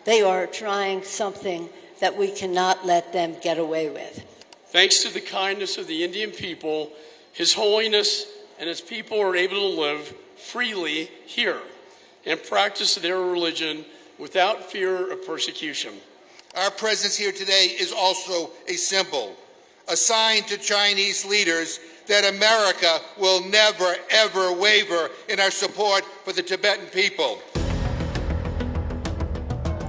They are trying something that we cannot let them get away with. Thanks to the kindness of the Indian people, His Holiness and His people are able to live freely here and practice their religion without fear of persecution. Our presence here today is also a symbol, a sign to Chinese leaders that America will never, ever waver in our support for the Tibetan people.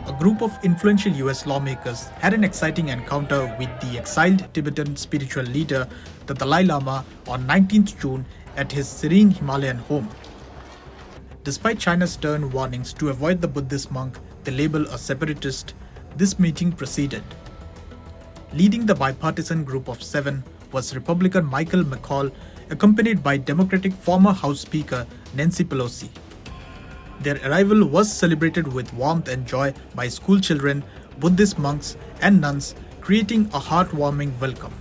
A group of influential US lawmakers had an exciting encounter with the exiled Tibetan spiritual leader, the Dalai Lama, on 19th June at his serene Himalayan home. Despite China's stern warnings to avoid the Buddhist monk they label a separatist, this meeting proceeded. Leading the bipartisan group of 7 was Republican Michael McCaul, accompanied by Democratic former House Speaker Nancy Pelosi. Their arrival was celebrated with warmth and joy by school children, Buddhist monks and nuns, creating a heartwarming welcome.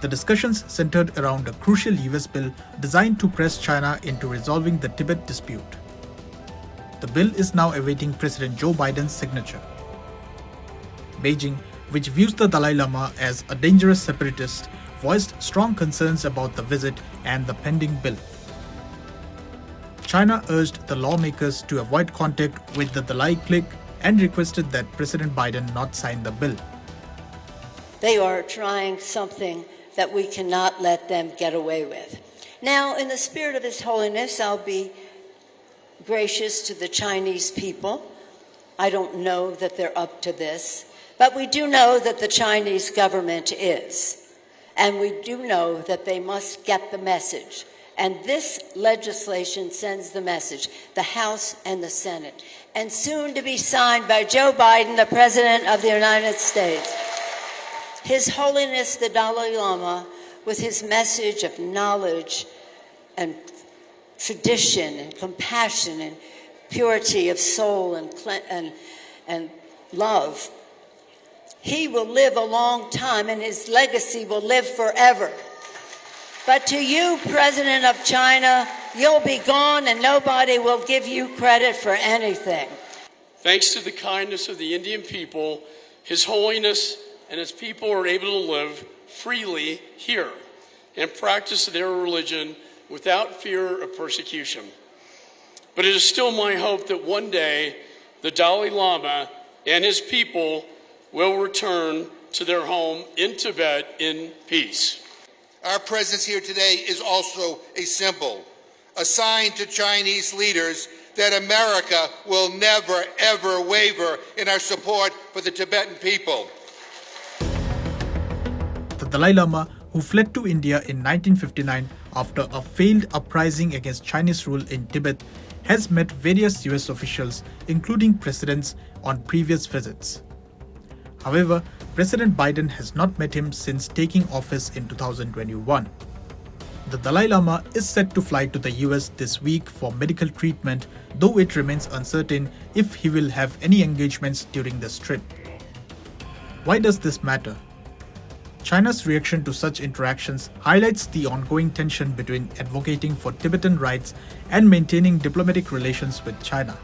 The discussions centered around a crucial US bill designed to press China into resolving the Tibet dispute. The bill is now awaiting President Joe Biden's signature. Beijing, which views the Dalai Lama as a dangerous separatist, voiced strong concerns about the visit and the pending bill. China urged the lawmakers to avoid contact with the Dalai clique and requested that President Biden not sign the bill. They are trying something that we cannot let them get away with. Now, in the spirit of His Holiness, I'll be gracious to the Chinese people. I don't know that they're up to this, but we do know that the Chinese government is. And we do know that they must get the message. And this legislation sends the message, the House and the Senate, and soon to be signed by Joe Biden, the President of the United States. His Holiness the Dalai Lama, with his message of knowledge and tradition and compassion and purity of soul and love, he will live a long time and his legacy will live forever. But to you, President of China, you'll be gone and nobody will give you credit for anything. Thanks to the kindness of the Indian people, His Holiness and His people are able to live freely here and practice their religion without fear of persecution. But it is still my hope that one day the Dalai Lama and his people will return to their home in Tibet in peace. Our presence here today is also a symbol, a sign to Chinese leaders that America will never, ever waver in our support for the Tibetan people. The Dalai Lama, who fled to India in 1959 after a failed uprising against Chinese rule in Tibet, has met various US officials, including presidents, on previous visits. However, President Biden has not met him since taking office in 2021. The Dalai Lama is set to fly to the US this week for medical treatment, though it remains uncertain if he will have any engagements during this trip. Why does this matter? China's reaction to such interactions highlights the ongoing tension between advocating for Tibetan rights and maintaining diplomatic relations with China.